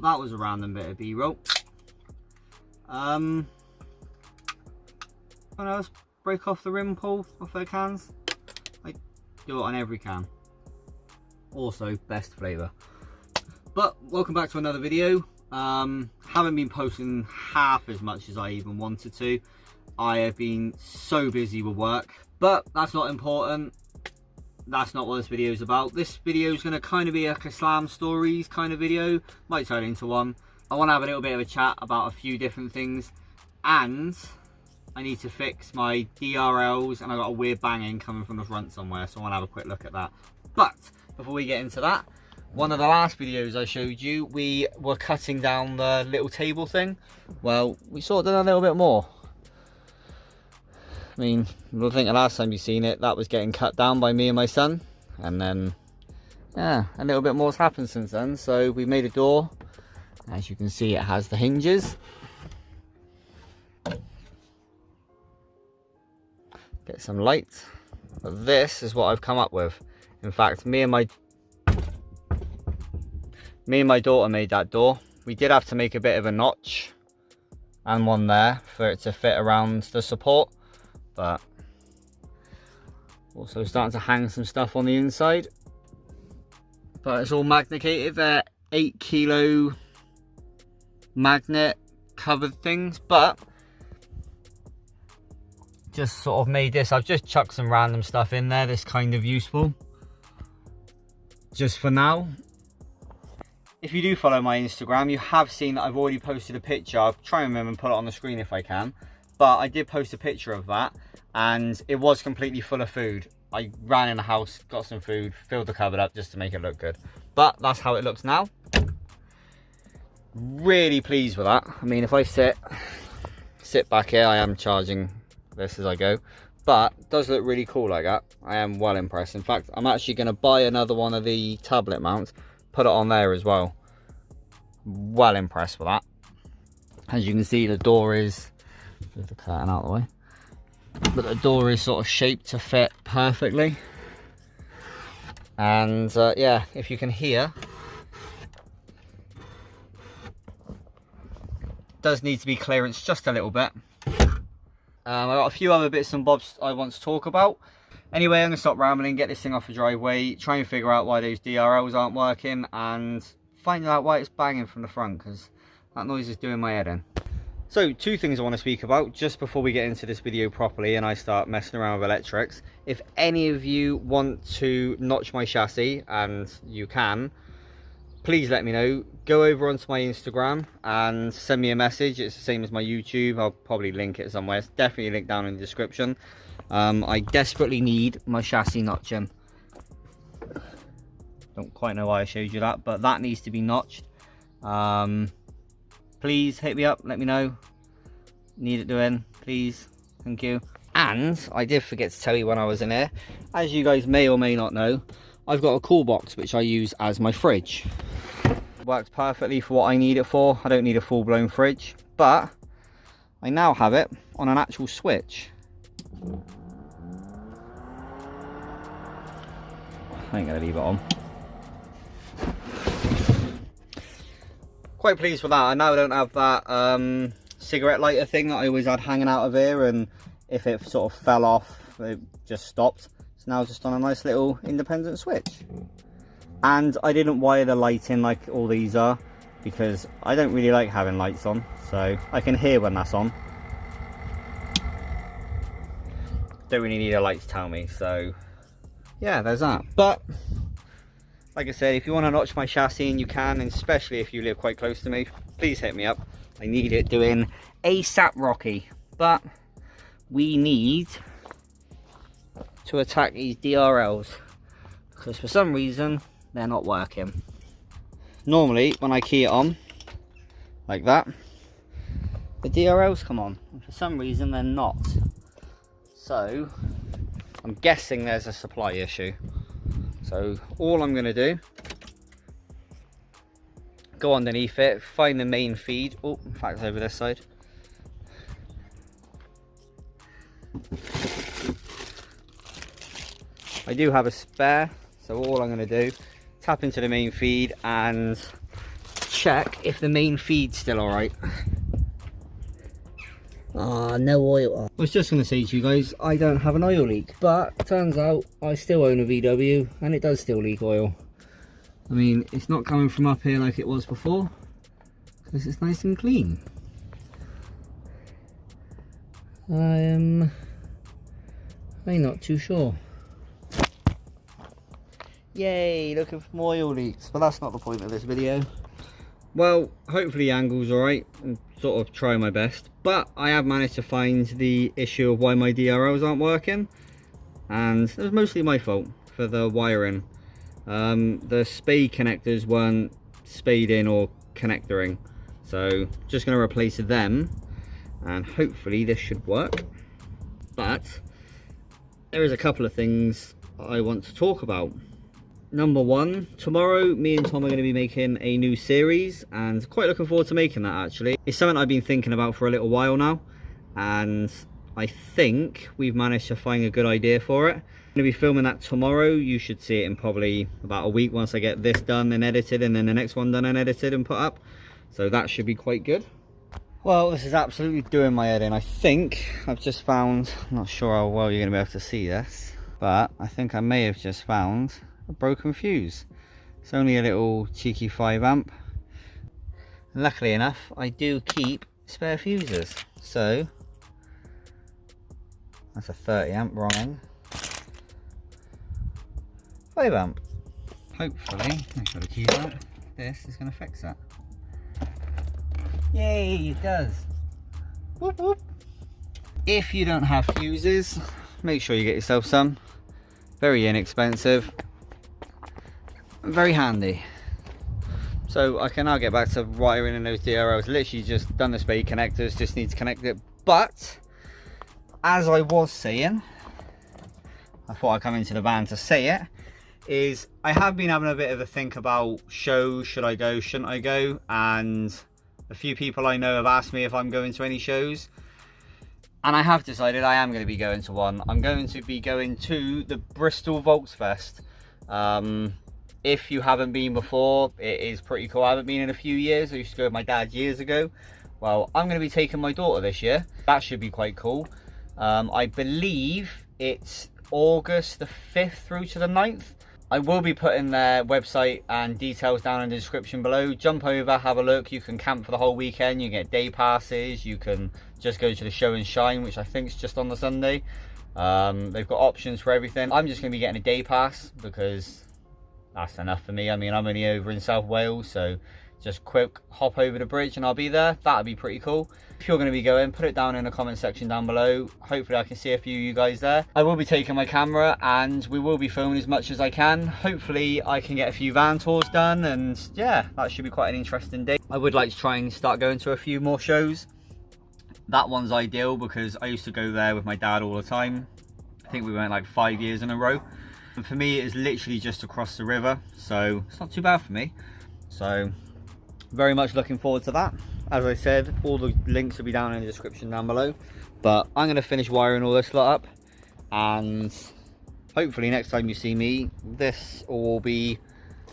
that was a random bit of B-roll. When else break off the rim pull off their cans. I do it on every can. Also, best flavour. But welcome back to another video. Haven't been posting half as much as I even wanted to. I have been so busy with work, but that's not important. That's not what this video is about. This video is going to kind of be like a slam stories kind of video. Might turn into one. I want to have a little bit of a chat about a few different things, and I need to fix my DRLs, and I got a weird banging coming from the front somewhere, so I want to have a quick look at that. But before we get into that, one of the last videos I showed you, we were cutting down the little table thing. Well, we sort of done a little bit more. I mean, I think the last time you seen it, that was getting cut down by me and my son. And then, yeah, a little bit more has happened since then. So we made a door. As you can see, it has the hinges. Get some lights. But this is what I've come up with. In fact, me and my daughter made that door. We did have to make a bit of a notch and one there for it to fit around the support, but also starting to hang some stuff on the inside. But it's all magneted. They're 8 kilo magnet covered things, but just sort of made this. I've just chucked some random stuff in there that's kind of useful just for now. If you do follow my Instagram, you have seen that I've already posted a picture. I'll try and remember and put it on the screen if I can. But I did post a picture of that, and it was completely full of food. I ran in the house, got some food, filled the cupboard up just to make it look good. But that's how it looks now. Really pleased with that. I mean, if I sit back here, I am charging this as I go. But it does look really cool like that. I am well impressed. In fact, I'm actually going to buy another one of the tablet mounts, put it on there as well. Well impressed with that. As you can see, the door is, move the curtain out of the way, but the door is sort of shaped to fit perfectly. And yeah, if you can hear, does need to be clearance just a little bit. I've got a few other bits and bobs I want to talk about. Anyway, I'm going to stop rambling, get this thing off the driveway, try and figure out why those DRLs aren't working, and find out why it's banging from the front, because that noise is doing my head in. So, two things I want to speak about just before we get into this video properly and I start messing around with electrics. If any of you want to notch my chassis, and you can, please let me know. Go over onto my Instagram and send me a message. It's the same as my YouTube. I'll probably link it somewhere. It's definitely linked down in the description. I desperately need my chassis notching. Don't quite know why I showed you that, but that needs to be notched. Please hit me up, let me know. Need it doing, please. Thank you. And I did forget to tell you when I was in here, as you guys may or may not know, I've got a cool box which I use as my fridge. It works perfectly for what I need it for. I don't need a full-blown fridge, but I now have it on an actual switch. I ain't gonna leave it on. Quite pleased with that. I now don't have that cigarette lighter thing that I always had hanging out of here, and if it sort of fell off, it just stopped. It's now just on a nice little independent switch. And I didn't wire the light in like all these are, because I don't really like having lights on, so I can hear when that's on. Don't really need a light to tell me, so yeah, there's that. But like I said, if you want to notch my chassis, and you can, and especially if you live quite close to me, please hit me up. I need it doing ASAP Rocky. But we need to attack these DRLs, because for some reason they're not working. Normally when I key it on like that, the DRLs come on, and for some reason they're not. So I'm guessing there's a supply issue. So all I'm going to do, go underneath it, find the main feed. Oh, in fact it's over this side. I do have a spare, so all I'm going to do, tap into the main feed and check if the main feed's still alright. Ah, no oil. I was just going to say to you guys, I don't have an oil leak, but turns out I still own a VW and it does still leak oil. I mean, it's not coming from up here like it was before, because it's nice and clean. I'm not too sure. Yay, looking for more oil leaks, but that's not the point of this video. Well, hopefully the angle's alright, and sort of try my best, but I have managed to find the issue of why my DRLs aren't working, and it was mostly my fault for the wiring. The spade connectors weren't spade in or connectoring, so just going to replace them, and hopefully this should work. But there is a couple of things I want to talk about. Number one, tomorrow me and Tom are going to be making a new series, and quite looking forward to making that actually. It's something I've been thinking about for a little while now, and I think we've managed to find a good idea for it. I'm going to be filming that tomorrow. You should see it in probably about a week once I get this done and edited, and then the next one done and edited and put up. So that should be quite good. Well, this is absolutely doing my head in. I think I've just found, I'm not sure how well you're going to be able to see this, but I think I may have just found a broken fuse. It's only a little cheeky 5 amp. Luckily enough, I do keep spare fuses, so that's a 30 amp wrong end. 5 amp. Hopefully, make sure the key's out. This is going to fix that. Yay, it does. Whoop whoop. If you don't have fuses, make sure you get yourself some. Very inexpensive. Very handy. So I can now get back to wiring in those DRLs. Literally just done the spade connectors, just need to connect it. But as I was saying, I thought I'd come into the van to say it, is I have been having a bit of a think about shows. Should I go, shouldn't I go? And a few people I know have asked me if I'm going to any shows, and I have decided I am going to be going to one. I'm going to be going to the Bristol Volksfest. If you haven't been before, it is pretty cool. I haven't been in a few years. I used to go with my dad years ago. Well, I'm going to be taking my daughter this year. That should be quite cool. I believe it's August the 5th through to the 9th. I will be putting their website and details down in the description below. Jump over, have a look. You can camp for the whole weekend. You can get day passes. You can just go to the show and shine, which I think is just on the Sunday. They've got options for everything. I'm just going to be getting a day pass because that's enough for me. I mean, I'm only over in South Wales, so just quick hop over the bridge and I'll be there. That'd be pretty cool. If you're going to be going, put it down in the comment section down below. Hopefully I can see a few of you guys there. I will be taking my camera and we will be filming as much as I can. Hopefully I can get a few van tours done, and yeah, that should be quite an interesting day. I would like to try and start going to a few more shows. That one's ideal because I used to go there with my dad all the time. I think we went like 5 years in a row. And for me, it is literally just across the river, so it's not too bad for me. So very much looking forward to that. As I said, all the links will be down in the description down below. But I'm going to finish wiring all this lot up, and hopefully next time you see me, this will all be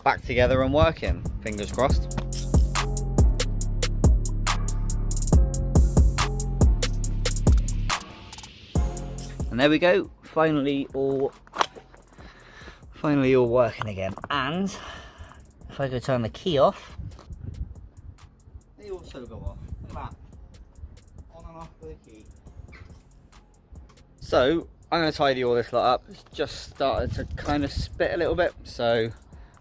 back together and working. Fingers crossed. And there we go, finally all working again. And if I go turn the key off, they also go off. Look at that. On and off with the key. So I'm going to tidy all this lot up. It's just started to kind of spit a little bit, so I'm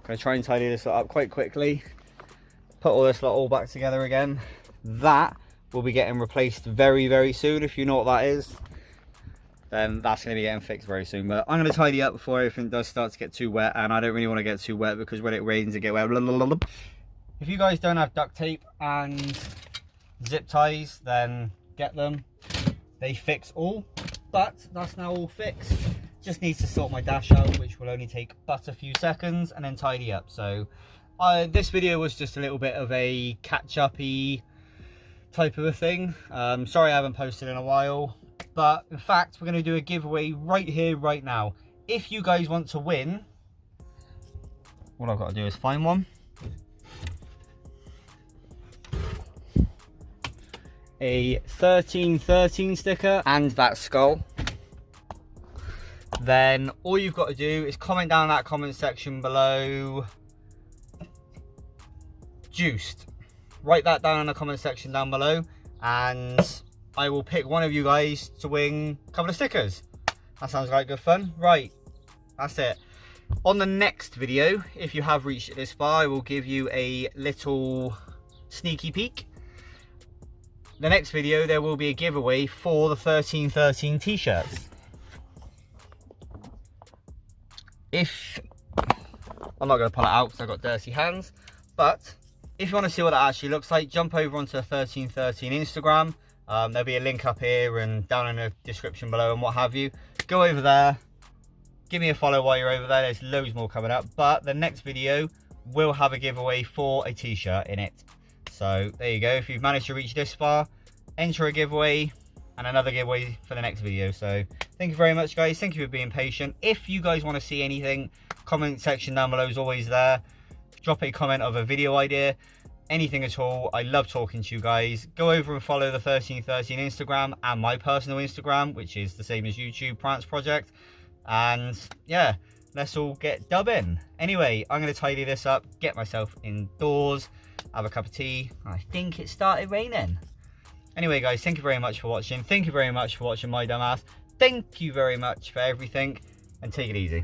going to try and tidy this lot up quite quickly. Put all this lot all back together again. That will be getting replaced very, very soon. If you know what that is, then that's going to be getting fixed very soon. But I'm going to tidy up before everything does start to get too wet, and I don't really want to get too wet because when it rains it gets wet. If you guys don't have duct tape and zip ties, then get them. They fix all, but that's now all fixed. Just needs to sort my dash out, which will only take but a few seconds, and then tidy up. So this video was just a little bit of a catch-up-y type of a thing. Sorry I haven't posted in a while. But in fact, we're going to do a giveaway right here, right now. If you guys want to win, all I've got to do is find one. a 1313 sticker and that skull, then all you've got to do is comment down in that comment section below juiced. Write that down in the comment section down below and I will pick one of you guys to win a couple of stickers. That sounds like good fun. Right, that's it. On the next video, if you have reached this far, I will give you a little sneaky peek. The next video, there will be a giveaway for the 1313 t-shirts. I'm not going to pull it out because I've got dirty hands, but if you want to see what that actually looks like, jump over onto 1313 Instagram. There'll be a link up here and down in the description below and what have you. Go over there, give me a follow while you're over there. There's loads more coming up, but the next video will have a giveaway for a t-shirt in it. So there you go. If you've managed to reach this far, enter a giveaway and another giveaway for the next video. So thank you very much, guys. Thank you for being patient. If you guys want to see anything, comment section down below is always there. Drop a comment of a video idea, anything at all. I love talking to you guys. Go over and follow the 1313 Instagram and my personal Instagram, which is the same as YouTube, Prance Project. And yeah, let's all get dubbing. Anyway, I'm going to tidy this up, get myself indoors, have a cup of tea. I think it started raining. Anyway, guys, thank you very much for watching. Thank you very much for watching my dumbass. Thank you very much for everything, and take it easy.